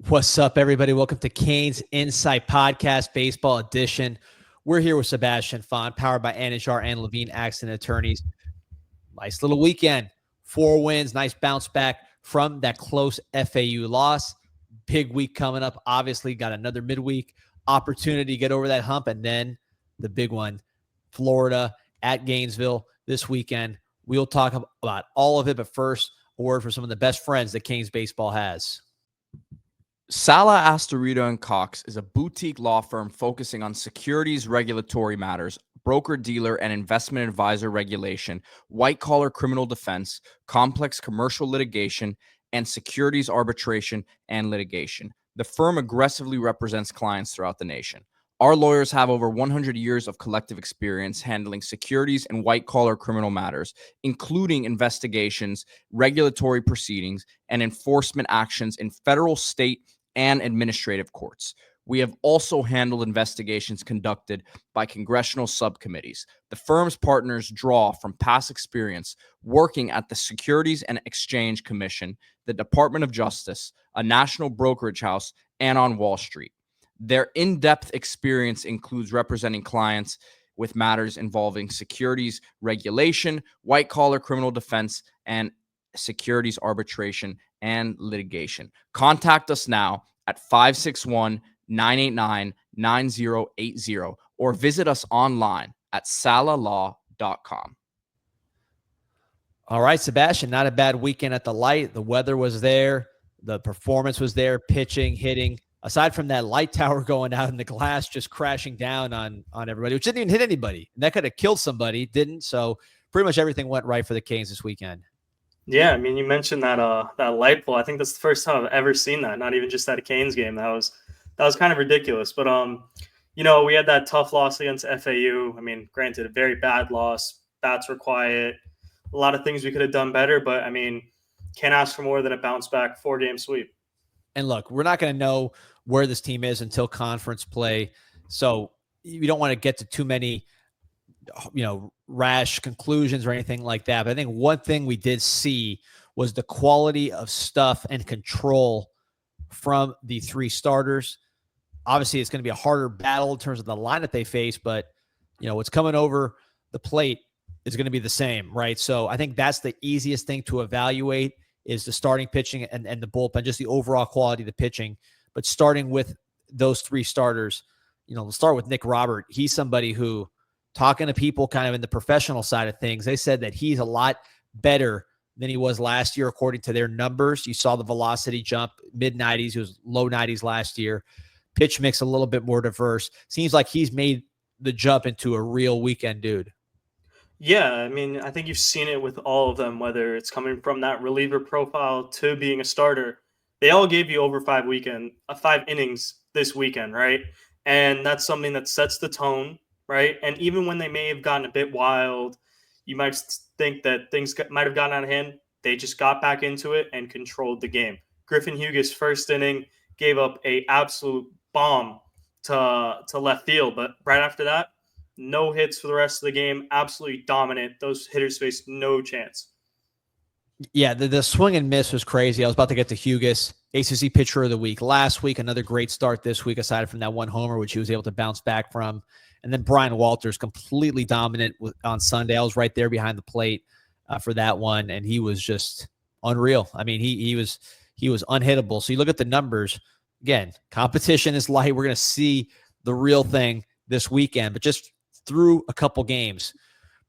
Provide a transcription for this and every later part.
What's up, everybody? Welcome to CanesInSight Podcast, Baseball Edition. We're here with Sebastian Font, powered by Anijar and Levine Accident Attorneys. Nice little weekend. 4 wins, nice bounce back from that close FAU loss. Big week coming up. Obviously, got another midweek opportunity to get over that hump. And then the big one, Florida at Gainesville this weekend. We'll talk about all of it, but first, a word from some of the best friends that Canes baseball has. Sala, Astorita & Cox is a boutique law firm focusing on securities regulatory matters, broker-dealer and investment advisor regulation, white-collar criminal defense, complex commercial litigation, and securities arbitration and litigation. The firm aggressively represents clients throughout the nation. Our lawyers have over 100 years of collective experience handling securities and white-collar criminal matters, including investigations, regulatory proceedings, and enforcement actions in federal, state, and administrative courts. We have also handled investigations conducted by congressional subcommittees. The firm's partners draw from past experience working at the Securities and Exchange Commission, the Department of Justice, a national brokerage house, and on Wall Street. Their in-depth experience includes representing clients with matters involving securities regulation, white-collar criminal defense, and securities arbitration and litigation. Contact us now at 561-989-9080 or visit us online at salalaw.com. All right, Sebastian, not a bad weekend at the light. The weather was there. The performance was there, pitching, hitting. Aside from that light tower going out and the glass just crashing down on everybody, which didn't even hit anybody. And that could have killed somebody, didn't. So pretty much everything went right for the Canes this weekend. Yeah, I mean, you mentioned that light pole. I think that's the first time I've ever seen that. Not even just at a Canes game. That was kind of ridiculous. But we had that tough loss against FAU. I mean, granted, a very bad loss. Bats were quiet. A lot of things we could have done better. But I mean, can't ask for more than a bounce back 4-game sweep. And look, we're not going to know where this team is until conference play. So you don't want to get to too many, rash conclusions or anything like that. But I think one thing we did see was the quality of stuff and control from the 3 starters. Obviously, it's going to be a harder battle in terms of the line that they face, but what's coming over the plate is going to be the same, right? So I think that's the easiest thing to evaluate is the starting pitching and the bullpen, just the overall quality of the pitching. But starting with those 3 starters, let's start with Nick Robert. He's somebody who, talking to people kind of in the professional side of things, they said that he's a lot better than he was last year, according to their numbers. You saw the velocity jump, mid-90s. He was low 90s last year. Pitch mix a little bit more diverse. Seems like he's made the jump into a real weekend dude. Yeah, I mean, I think you've seen it with all of them, whether it's coming from that reliever profile to being a starter. They all gave you over 5 innings this weekend, right? And that's something that sets the tone, right? And even when they may have gotten a bit wild, you might think that things might have gotten out of hand. They just got back into it and controlled the game. Griffin Hughes' first inning gave up a absolute bomb to left field, but right after that, no hits for the rest of the game. Absolutely dominant. Those hitters faced no chance. Yeah, the swing and miss was crazy. I was about to get to Hughes, ACC Pitcher of the Week last week. Another great start this week, aside from that 1 homer, which he was able to bounce back from. And then Brian Walters, completely dominant on Sunday. I was right there behind the plate for that one, and he was just unreal. I mean, he was unhittable. So you look at the numbers. Again, competition is light. We're going to see the real thing this weekend, but just through a couple games.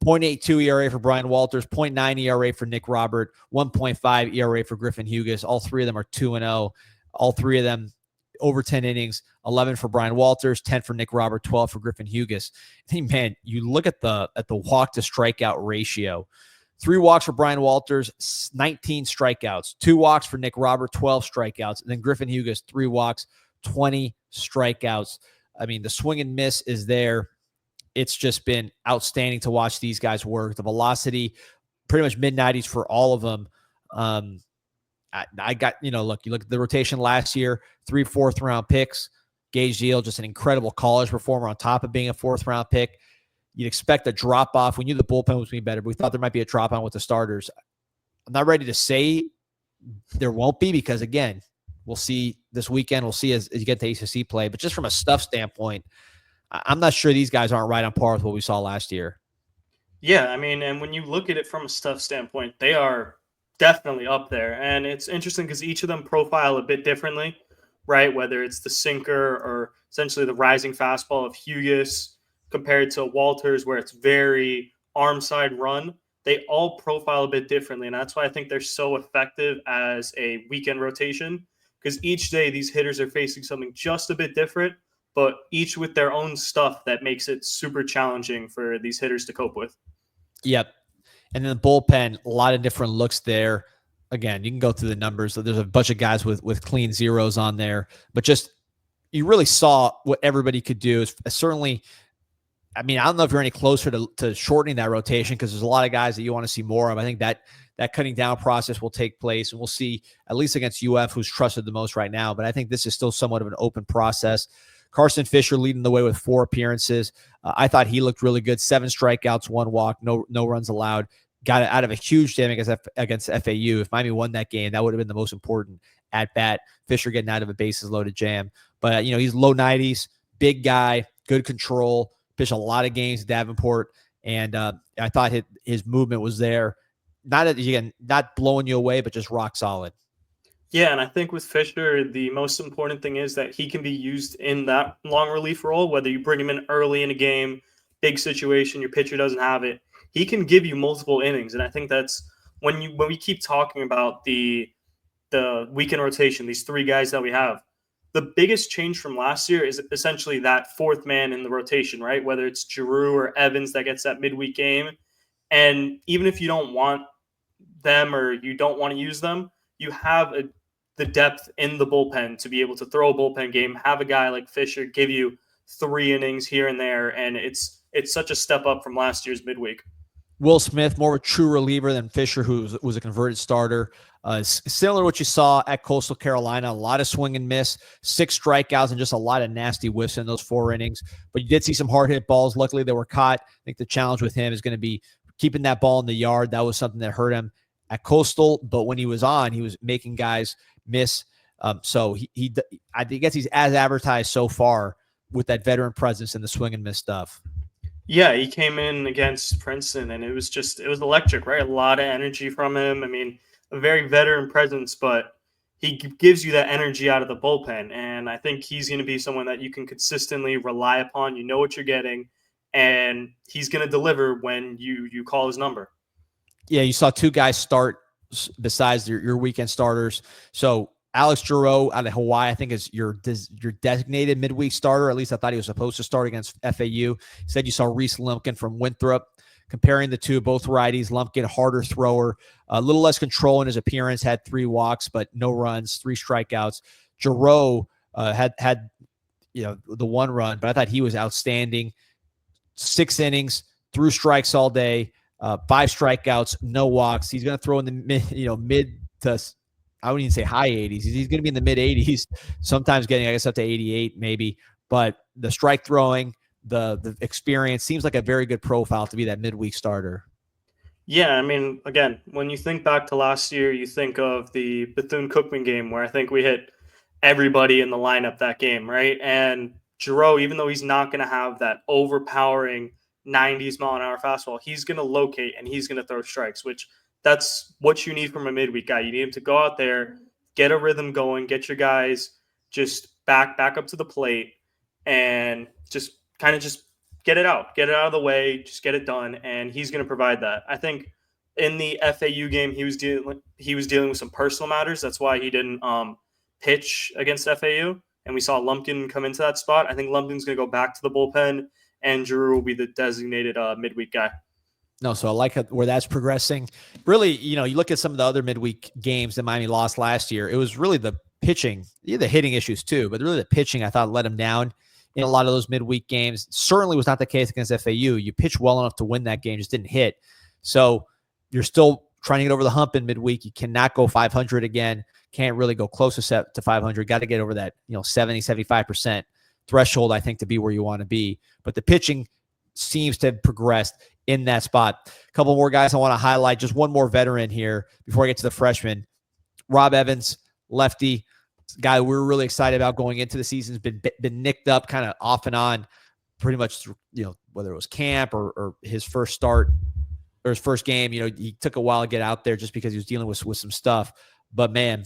0.82 ERA for Brian Walters, 0.9 ERA for Nick Robert, 1.5 ERA for Griffin Hughes. All 3 of them are 2-0. All 3 of them over 10 innings, 11 for Brian Walters, 10 for Nick Robert, 12 for Griffin Hughes. Hey, man, you look at the walk to strikeout ratio. 3 walks for Brian Walters, 19 strikeouts. 2 walks for Nick Robert, 12 strikeouts. And then Griffin Hughes, 3 walks, 20 strikeouts. I mean, the swing and miss is there. It's just been outstanding to watch these guys work. The velocity, pretty much mid-90s for all of them. I got, look, you look at the rotation last year, 3 fourth-round picks. Gage Deal, just an incredible college performer on top of being a 4th-round pick. You'd expect a drop-off. We knew the bullpen was being better, but we thought there might be a drop-on with the starters. I'm not ready to say there won't be because, again, we'll see this weekend. We'll see as you get to ACC play. But just from a stuff standpoint, I'm not sure these guys aren't right on par with what we saw last year. Yeah, I mean, and when you look at it from a stuff standpoint, they are definitely up there. And it's interesting because each of them profile a bit differently, right? Whether it's the sinker or essentially the rising fastball of Hughes compared to Walters, where it's very arm side run, they all profile a bit differently. And that's why I think they're so effective as a weekend rotation, because each day these hitters are facing something just a bit different, but each with their own stuff that makes it super challenging for these hitters to cope with. Yep. And then the bullpen, a lot of different looks there. Again, you can go through the numbers. There's a bunch of guys with clean zeros on there, but just you really saw what everybody could do. Certainly, I mean, I don't know if you're any closer to shortening that rotation because there's a lot of guys that you want to see more of. I think that cutting down process will take place, and we'll see at least against UF, who's trusted the most right now. But I think this is still somewhat of an open process. Carson Fisher leading the way with 4 appearances. I thought he looked really good. 7 strikeouts, 1 walk, no runs allowed. Got it out of a huge jam against FAU. If Miami won that game, that would have been the most important at bat. Fisher getting out of a bases loaded jam. But, he's low 90s, big guy, good control, pitched a lot of games at Davenport. And I thought his movement was there. Not blowing you away, but just rock solid. Yeah, and I think with Fisher, the most important thing is that he can be used in that long relief role, whether you bring him in early in a game, big situation, your pitcher doesn't have it. He can give you multiple innings. And I think that's when we keep talking about the weekend rotation, these 3 guys that we have, the biggest change from last year is essentially that 4th man in the rotation, right? Whether it's Giroux or Evans that gets that midweek game. And even if you don't want them or you don't want to use them, you have the depth in the bullpen to be able to throw a bullpen game, have a guy like Fisher give you 3 innings here and there, and it's such a step up from last year's midweek. Will Smith, more of a true reliever than Fisher, who was a converted starter. Similar to what you saw at Coastal Carolina, a lot of swing and miss, 6 strikeouts, and just a lot of nasty whiffs in those 4 innings. But you did see some hard hit balls. Luckily, they were caught. I think the challenge with him is going to be keeping that ball in the yard. That was something that hurt him at Coastal, but when he was on, he was making guys miss. So I guess he's as advertised so far with that veteran presence and the swing and miss stuff. Yeah, he came in against Princeton, and it was electric, right? A lot of energy from him. I mean, a very veteran presence, but he gives you that energy out of the bullpen, and I think he's going to be someone that you can consistently rely upon. You know what you're getting, and he's going to deliver when you call his number. Yeah, you saw 2 guys start besides your weekend starters. So Alex Giroux out of Hawaii, I think, is your designated midweek starter. At least I thought he was supposed to start against FAU. He said you saw Reese Lumpkin from Winthrop. Comparing the two, both righties, Lumpkin, harder thrower, a little less control in his appearance, had 3 walks, but no runs, 3 strikeouts. Giroux had the 1 run, but I thought he was outstanding. 6 innings, threw strikes all day. 5 strikeouts, no walks. He's going to throw in the mid to, I wouldn't even say high 80s. He's going to be in the mid 80s, sometimes getting, I guess, up to 88 maybe. But the strike throwing, the experience seems like a very good profile to be that midweek starter. Yeah, I mean, again, when you think back to last year, you think of the Bethune-Cookman game where I think we hit everybody in the lineup that game, right? And Giroux, even though he's not going to have that overpowering 90s mile an hour fastball, he's going to locate and he's going to throw strikes, which that's what you need from a midweek guy. You need him to go out there, get a rhythm going, get your guys just back up to the plate and just kind of just get it out of the way, just get it done. And he's going to provide that. I think in the FAU game, he was dealing with some personal matters. That's why he didn't pitch against FAU. And we saw Lumpkin come into that spot. I think Lumpkin's going to go back to the bullpen, and Giroux will be the designated midweek guy. No, so I like where that's progressing. Really, you look at some of the other midweek games that Miami lost last year. It was really the pitching, the hitting issues too, but really the pitching I thought let them down in a lot of those midweek games. Certainly was not the case against FAU. You pitched well enough to win that game, just didn't hit. So you're still trying to get over the hump in midweek. You cannot go 500 again. Can't really go close to 500. Got to get over that 70, 75% threshold, I think, to be where you want to be. But the pitching seems to have progressed in that spot. A couple more guys I want to highlight. Just one more veteran here before I get to the freshman. Rob Evans, lefty, Guy we're really excited about going into the season, has been nicked up kind of off and on pretty much, whether it was camp or his first start or his first game. He took a while to get out there just because he was dealing with some stuff. But man,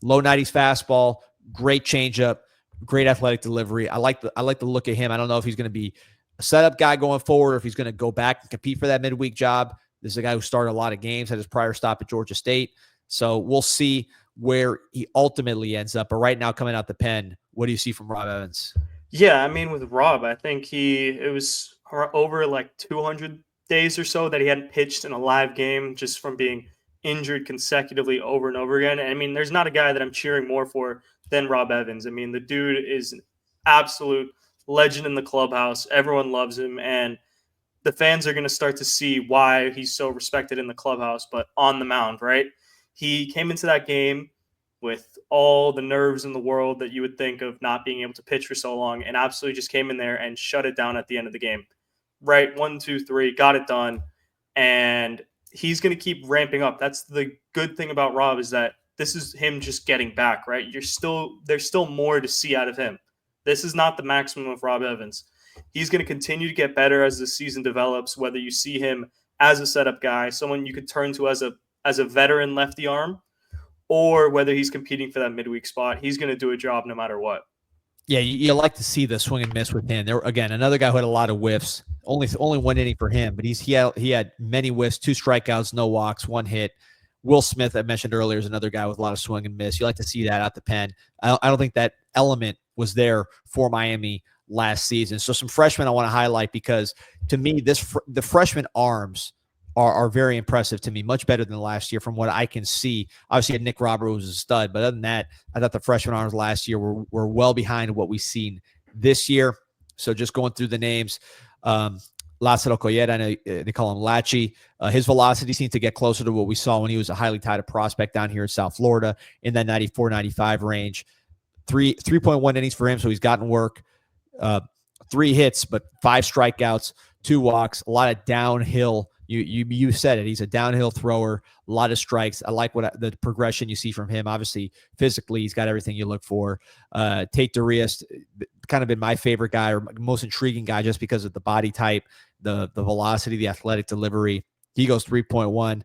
low 90s fastball, great changeup, great athletic delivery. I like the look at him. I don't know if he's going to be a setup guy going forward or if he's going to go back and compete for that midweek job. This is a guy who started a lot of games, had his prior stop at Georgia State. So we'll see where he ultimately ends up. But right now, coming out the pen, what do you see from Rob Evans? Yeah, I mean, with Rob, I think it was over like 200 days or so that he hadn't pitched in a live game just from being injured consecutively over and over again. And I mean, there's not a guy that I'm cheering more for than Rob Evans. I mean, the dude is an absolute legend in the clubhouse. Everyone loves him, and the fans are going to start to see why he's so respected in the clubhouse, but on the mound, right? He came into that game with all the nerves in the world that you would think of not being able to pitch for so long, and absolutely just came in there and shut it down at the end of the game. Right, 1, 2, 3, got it done, and he's going to keep ramping up. That's the good thing about Rob, is that this is him just getting back. Right, there's still more to see out of him. This is not the maximum of Rob Evans. He's going to continue to get better as the season develops. Whether you see him as a setup guy, someone you could turn to as a veteran lefty arm, or whether he's competing for that midweek spot, he's going to do a job no matter what. Yeah, you like to see the swing and miss with him. There again, another guy who had a lot of whiffs. Only one inning for him, but he had many whiffs, 2 strikeouts, no walks, 1 hit. Will Smith, I mentioned earlier, is another guy with a lot of swing and miss. You like to see that out the pen. I don't think that element was there for Miami last season. So some freshmen I want to highlight, because to me, the freshman arms are very impressive to me, much better than last year from what I can see. Obviously, had Nick Robert, who was a stud, but other than that, I thought the freshman arms last year were well behind what we've seen this year. So just going through the names, Lázaro Collera, they call him Lachi. His velocity seemed to get closer to what we saw when he was a highly touted prospect down here in South Florida in that 94, 95 range. 3.1 innings for him, so he's gotten work. 3 hits, but 5 strikeouts, 2 walks, a lot of downhill. You said it. He's a downhill thrower, a lot of strikes. I like the progression you see from him. Obviously, physically, he's got everything you look for. Tate Durias, kind of been my favorite guy or most intriguing guy just because of the body type, the velocity, the athletic delivery. He goes 3.1,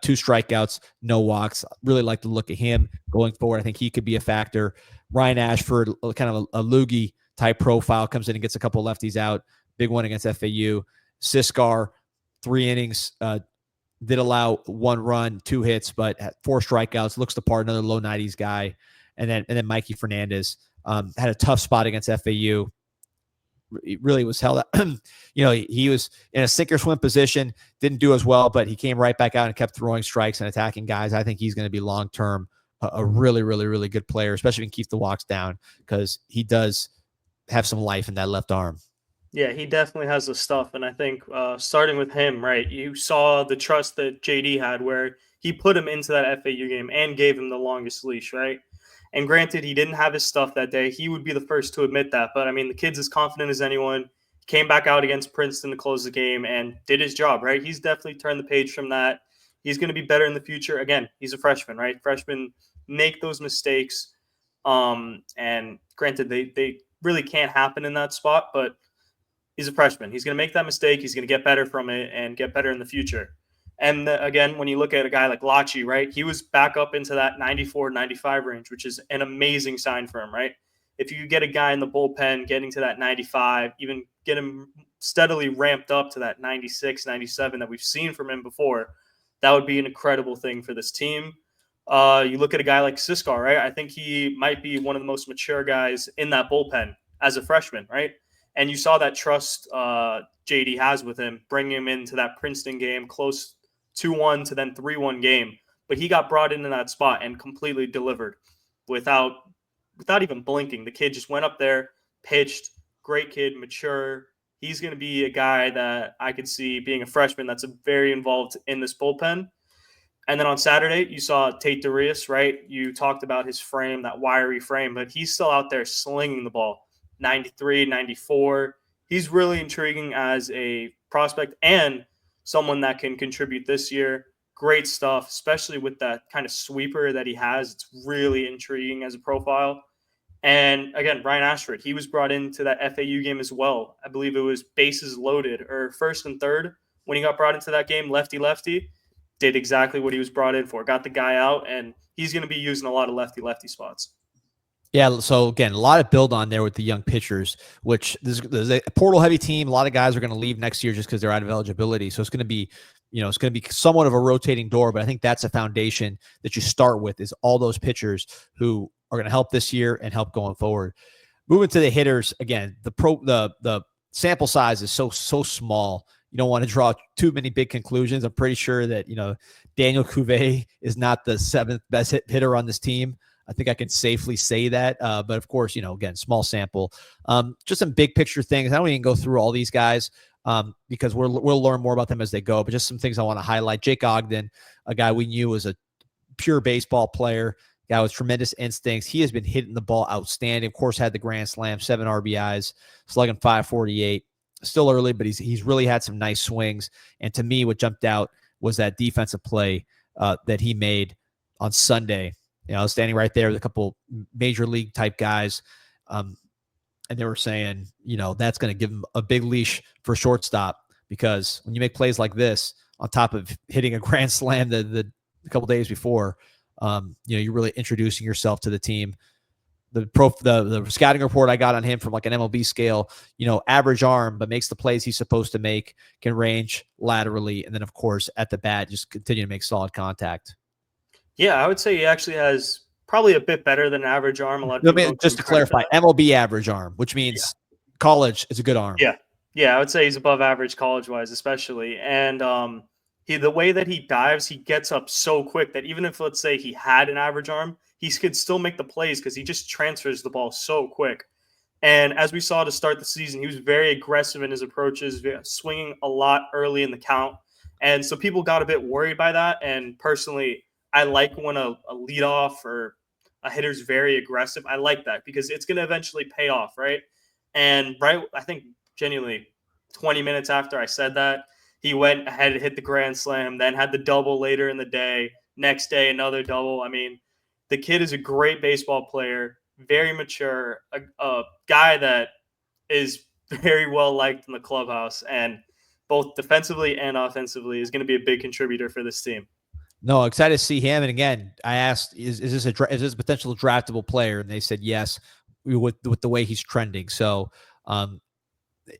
2 strikeouts, no walks. Really like to look at him going forward. I think he could be a factor. Ryan Ashford, kind of a loogie type profile, comes in and gets a couple lefties out. Big one against FAU. Siskar, 3 innings, did allow 1 run, 2 hits, but had 4 strikeouts. Looks the part, another low 90s guy. And then Mikey Fernandez had a tough spot against FAU. He really was held up. He was in a sink or swim position, didn't do as well, but he came right back out and kept throwing strikes and attacking guys. I think he's going to be long-term a really, really, really good player, especially if he can keep the walks down, because he does have some life in that left arm. Yeah, he definitely has the stuff. And I think starting with him, right, you saw the trust that JD had where he put him into that FAU game and gave him the longest leash, right? And granted, he didn't have his stuff that day. He would be the first to admit that. But, I mean, the kid's as confident as anyone. Came back out against Princeton to close the game and did his job, right? He's definitely turned the page from that. He's going to be better in the future. Again, he's a freshman, right? Freshmen make those mistakes. And granted, they really can't happen in that spot, but he's a freshman. He's going to make that mistake. He's going to get better from it and get better in the future. And again, when you look at a guy like Lachi, right, he was back up into that 94, 95 range, which is an amazing sign for him, right? If you get a guy in the bullpen getting to that 95, even get him steadily ramped up to that 96, 97 that we've seen from him before, that would be an incredible thing for this team. You look at a guy like Siskar, right? I think he might be one of the most mature guys in that bullpen as a freshman, right? And you saw that trust JD has with him, bringing him into that Princeton game, close 2-1 to then 3-1 game. But he got brought into that spot and completely delivered without even blinking. The kid just went up there, pitched, great kid, mature. He's going to be a guy that I could see being a freshman that's very involved in this bullpen. And then on Saturday, you saw Tate Durias, right? You talked about his frame, that wiry frame, but he's still out there slinging the ball. 93, 94. He's really intriguing as a prospect and someone that can contribute this year. great stuff, especially with that kind of sweeper that he has. It's really intriguing as a profile. And again, Brian Ashford, he was brought into that FAU game as well. I believe it was bases loaded or first and third when he got brought into that game, lefty, did exactly what he was brought in for, got the guy out, and he's going to be using a lot of lefty spots. Yeah, so again, a lot of build on there with the young pitchers, which there's a portal heavy team. A lot of guys are going to leave next year just because they're out of eligibility. So it's going to be, it's going to be somewhat of a rotating door, but I think that's a foundation that you start with is all those pitchers who are going to help this year and help going forward. Moving to the hitters, again, the sample size is so small. You don't want to draw too many big conclusions. I'm pretty sure that, Daniel Cuvée is not the 7th best hitter on this team. I think I can safely say that. But of course, again, small sample. Just some big picture things. I don't even go through all these guys because we'll learn more about them as they go. But just some things I want to highlight. Jake Ogden, a guy we knew was a pure baseball player, guy with tremendous instincts. He has been hitting the ball outstanding. Of course, had the grand slam, 7 RBIs, slugging .548. Still early, but he's really had some nice swings. And to me, what jumped out was that defensive play that he made on Sunday. Standing right there with a couple major league type guys. And they were saying, that's going to give him a big leash for shortstop because when you make plays like this on top of hitting a grand slam the couple days before, you're really introducing yourself to the team. The scouting report I got on him from like an MLB scale, average arm, but makes the plays he's supposed to make, can range laterally. And then of course at the bat, just continue to make solid contact. Yeah, I would say he actually has probably a bit better than average arm. A lot of people just to clarify, MLB average arm, which means college is a good arm. Yeah, I would say he's above average college-wise, especially. And the way that he dives, he gets up so quick that even if, let's say, he had an average arm, he could still make the plays because he just transfers the ball so quick. And as we saw to start the season, he was very aggressive in his approaches, swinging a lot early in the count. And so people got a bit worried by that. And personally, I like when a leadoff or a hitter's very aggressive. I like that because it's going to eventually pay off, right? And I think genuinely 20 minutes after I said that, he went ahead and hit the grand slam, then had the double later in the day. Next day, another double. I mean, the kid is a great baseball player, very mature, a guy that is very well liked in the clubhouse, and both defensively and offensively is going to be a big contributor for this team. No, excited to see him. And again, I asked, is this a potential draftable player? And they said yes, with the way he's trending. So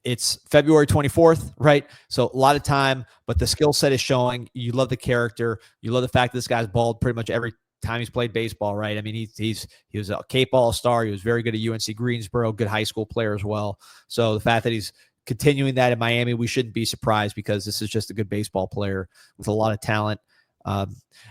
it's February 24th, right? So a lot of time, but the skill set is showing. You love the character. You love the fact that this guy's balled pretty much every time he's played baseball, right? I mean, he was a Cape All-Star. He was very good at UNC Greensboro, good high school player as well. So the fact that he's continuing that in Miami, we shouldn't be surprised because this is just a good baseball player with a lot of talent. I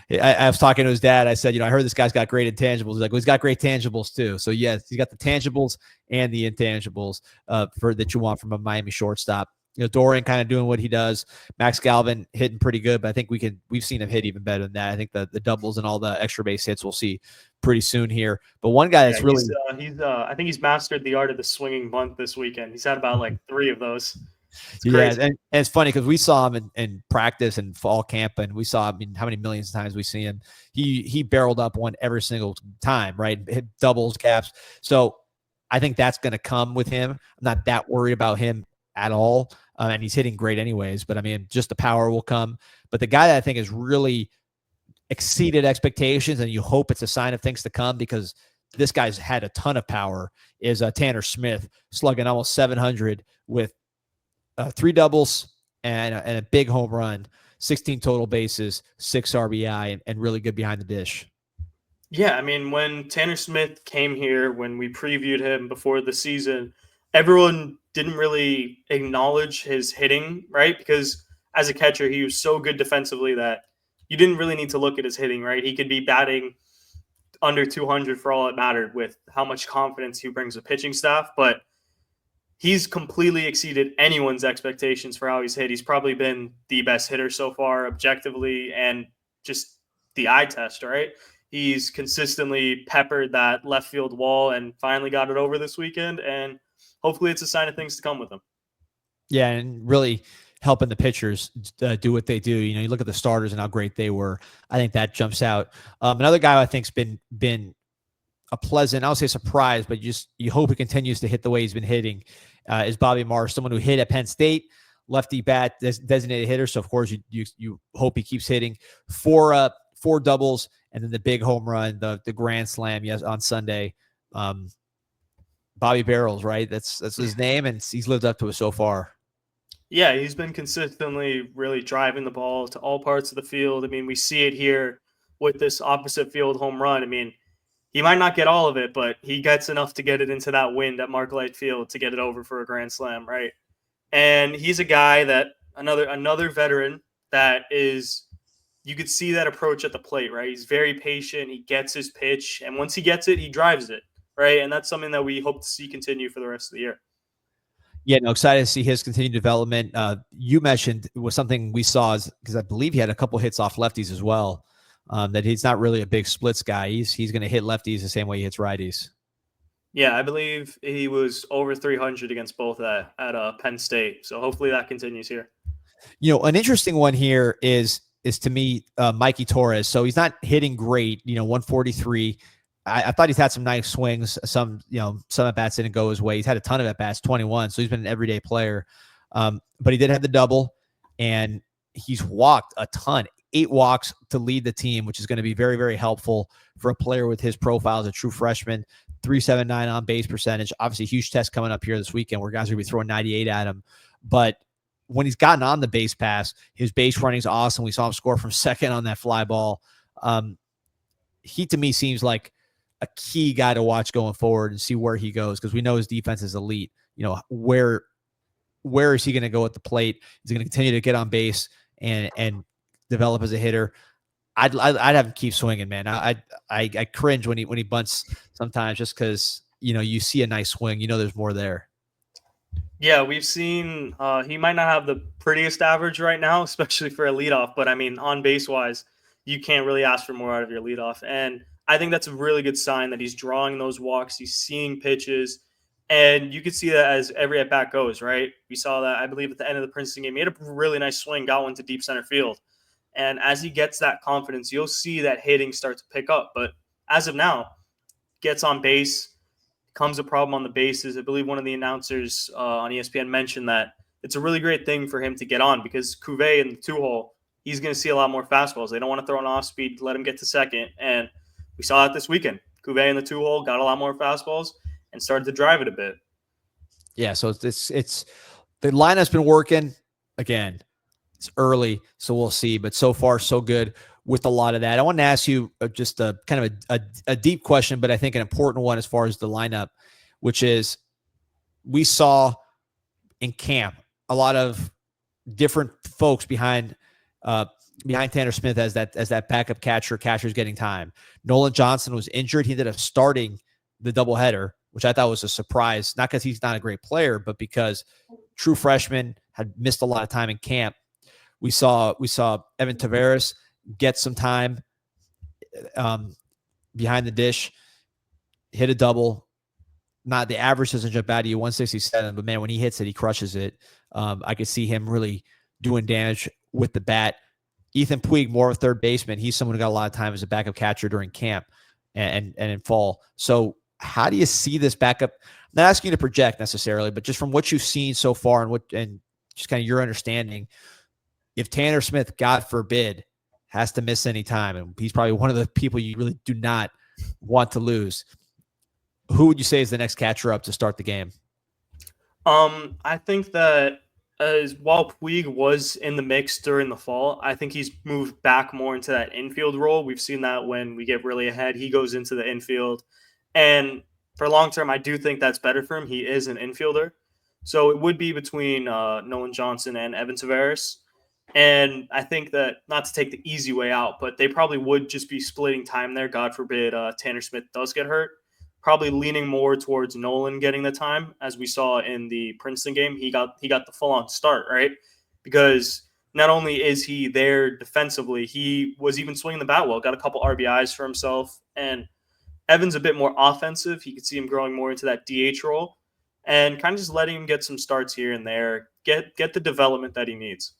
was talking to his dad. I said, I heard this guy's got great intangibles. He's like, well, he's got great tangibles too. So yes, he's got the tangibles and the intangibles that you want from a Miami shortstop. Dorian kind of doing what he does. Max Galvin hitting pretty good, but I think we've seen him hit even better than that. I think the doubles and all the extra base hits we'll see pretty soon here. But one guy that's really I think he's mastered the art of the swinging bunt this weekend. He's had about like 3 of those. Yeah, and it's funny because we saw him in practice and fall camp, and we saw how many millions of times we see him. He barreled up one every single time, right? Hit doubles, caps. So I think that's going to come with him. I'm not that worried about him at all, and he's hitting great anyways. But I mean, just the power will come. But the guy that I think has really exceeded expectations, and you hope it's a sign of things to come because this guy's had a ton of power, is Tanner Smith, slugging almost 700 with 3 doubles and a big home run, 16 total bases, 6 RBI, and really good behind the dish. Yeah, I mean, when Tanner Smith came here, when we previewed him before the season, everyone didn't really acknowledge his hitting, right? Because as a catcher, he was so good defensively that you didn't really need to look at his hitting, right? He could be batting under 200 for all it mattered with how much confidence he brings to pitching staff, but he's completely exceeded anyone's expectations for how he's hit. He's probably been the best hitter so far, objectively, and just the eye test, right? He's consistently peppered that left field wall and finally got it over this weekend. And hopefully it's a sign of things to come with him. Yeah, and really helping the pitchers do what they do. You look at the starters and how great they were. I think that jumps out. Another guy I think's been a pleasant, I don't say surprise, but you hope he continues to hit the way he's been hitting, is Bobby Marsh, someone who hit at Penn State, lefty bat, designated hitter. So of course you hope he keeps hitting. Four doubles, and then the big home run, the grand slam, on Sunday. Bobby Barrels, right? That's his name, and he's lived up to it so far. Yeah, he's been consistently really driving the ball to all parts of the field. I mean, we see it here with this opposite field home run. I mean, he might not get all of it, but he gets enough to get it into that wind at Marklight Field to get it over for a grand slam, right? And he's a guy that another veteran that is, you could see that approach at the plate, right? He's very patient. He gets his pitch, and once he gets it, he drives it, right? And that's something that we hope to see continue for the rest of the year. Yeah, no, excited to see his continued development. You mentioned it was something we saw, because I believe he had a couple hits off lefties as well. That he's not really a big splits guy. He's going to hit lefties the same way he hits righties. Yeah, I believe he was over 300 against both at Penn State. So hopefully that continues here. An interesting one here is to me Mikey Torres. So he's not hitting great. 143. I thought he's had some nice swings. Some at bats didn't go his way. He's had a ton of at bats, 21. So he's been an everyday player. But he did have the double, and he's walked a ton. 8 walks to lead the team, which is going to be very, very helpful for a player with his profile as a true freshman. 379 on base percentage. Obviously, a huge test coming up here this weekend where guys are going to be throwing 98 at him. But when he's gotten on the base pass, his base running is awesome. We saw him score from second on that fly ball. He, to me, seems like a key guy to watch going forward and see where he goes, because we know his defense is elite. Where is he going to go at the plate? Is he going to continue to get on base and develop as a hitter? I'd have him keep swinging, man. I cringe when he bunts sometimes, just because you see a nice swing, there's more there. Yeah, we've seen he might not have the prettiest average right now, especially for a leadoff, but I mean, on base wise, you can't really ask for more out of your leadoff. And I think that's a really good sign that he's drawing those walks, he's seeing pitches, and you can see that as every at bat goes, right? We saw that, I believe, at the end of the Princeton game. He had a really nice swing, got one to deep center field. And as he gets that confidence, you'll see that hitting start to pick up. But as of now, gets on base, becomes a problem on the bases. I believe one of the announcers on ESPN mentioned that it's a really great thing for him to get on, because Cuvée in the 2-hole, he's going to see a lot more fastballs. They don't want to throw an off speed, let him get to second. And we saw it this weekend. Cuvée in the 2-hole got a lot more fastballs and started to drive it a bit. Yeah, so it's the lineup's been working. Again, it's early, so we'll see. But so far, so good with a lot of that. I want to ask you just a kind of a deep question, but I think an important one as far as the lineup, which is, we saw in camp a lot of different folks behind Tanner Smith as that backup catcher. Catcher's getting time. Nolan Johnson was injured. He ended up starting the doubleheader, which I thought was a surprise, not because he's not a great player, but because true freshman had missed a lot of time in camp. We saw Evan Taveras get some time behind the dish, hit a double. Not the average doesn't jump out at you, 167, but man, when he hits it, he crushes it. I could see him really doing damage with the bat. Ethan Puig, more of a third baseman. He's someone who got a lot of time as a backup catcher during camp and in fall. So how do you see this backup? I'm not asking you to project necessarily, but just from what you've seen so far and just kind of your understanding, if Tanner Smith, God forbid, has to miss any time, and he's probably one of the people you really do not want to lose, who would you say is the next catcher up to start the game? I think that while Puig was in the mix during the fall, I think he's moved back more into that infield role. We've seen that when we get really ahead, he goes into the infield. And for long term, I do think that's better for him. He is an infielder. So it would be between Nolan Johnson and Evan Taveras. And I think that, not to take the easy way out, but they probably would just be splitting time there. God forbid Tanner Smith does get hurt. Probably leaning more towards Nolan getting the time, as we saw in the Princeton game. He got the full-on start, right? Because not only is he there defensively, he was even swinging the bat well, got a couple RBIs for himself. And Evan's a bit more offensive. He could see him growing more into that DH role. and kind of just letting him get some starts here and there, get the development that he needs.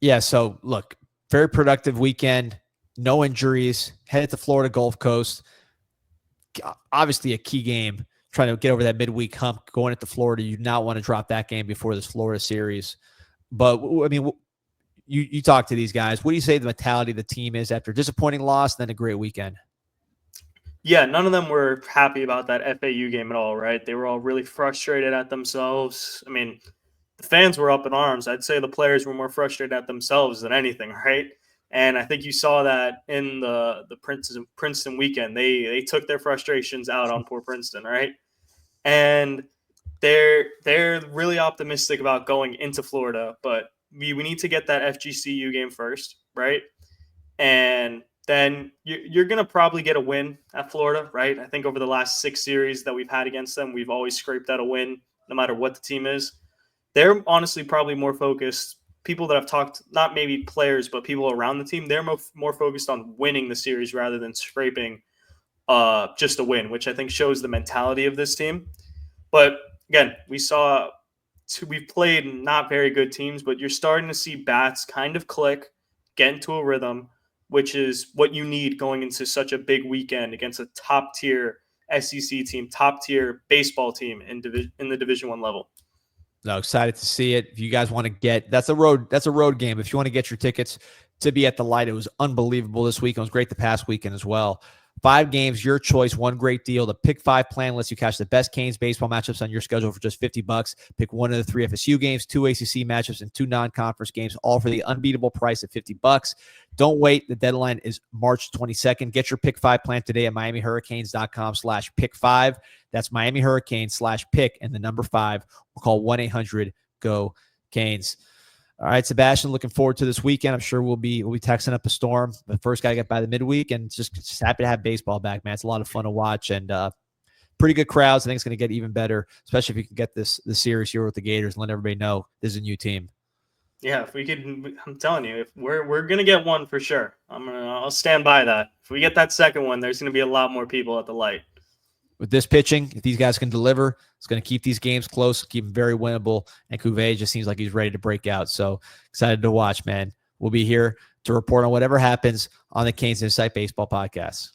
Yeah, so look, very productive weekend, no injuries, headed to Florida Gulf Coast. Obviously a key game, trying to get over that midweek hump going into Florida. You do not want to drop that game before this Florida series. But, I mean, you talk to these guys. What do you say the mentality of the team is after a disappointing loss and then a great weekend? Yeah, none of them were happy about that FAU game at all, right? They were all really frustrated at themselves. I mean, the fans were up in arms. I'd say the players were more frustrated at themselves than anything, right? And I think you saw that in the Princeton weekend. They took their frustrations out on poor Princeton, right? And they're really optimistic about going into Florida, but we need to get that FGCU game first, right? And then you're going to probably get a win at Florida, right? I think over the last 6 series that we've had against them, we've always scraped out a win, no matter what the team is. They're honestly probably more focused. People that I've talked, not maybe players, but people around the team, they're more focused on winning the series rather than scraping just a win, which I think shows the mentality of this team. But again, we've played not very good teams, but you're starting to see bats kind of click, get into a rhythm, which is what you need going into such a big weekend against a top-tier SEC team, top-tier baseball team in the Division I level. No, excited to see it. If you guys want to get, that's a road game. If you want to get your tickets to be at the Light, it was unbelievable this week. It was great the past weekend as well. 5 games, your choice, one great deal. The Pick 5 plan lets you catch the best Canes baseball matchups on your schedule for just $50. Pick one of the 3 FSU games, 2 ACC matchups, and 2 non-conference games, all for the unbeatable price of $50. Don't wait. The deadline is March 22nd. Get your Pick 5 plan today at MiamiHurricanes.com/Pick5. That's Miami Hurricanes/Pick and the number 5. Or call 1-800-GO-CANES. All right, Sebastian, looking forward to this weekend. I'm sure we'll be texting up a storm. But first, got to get by the midweek, and just happy to have baseball back, man. It's a lot of fun to watch, and pretty good crowds. I think it's going to get even better, especially if you can get the series here with the Gators and let everybody know this is a new team. Yeah, if we could, I'm telling you, if we're going to get one for sure. I'll stand by that. If we get that second one, there's going to be a lot more people at the Light. With this pitching, if these guys can deliver, it's going to keep these games close, keep them very winnable. And Cuvée just seems like he's ready to break out. So excited to watch, man. We'll be here to report on whatever happens on the CanesInSight Baseball Podcast.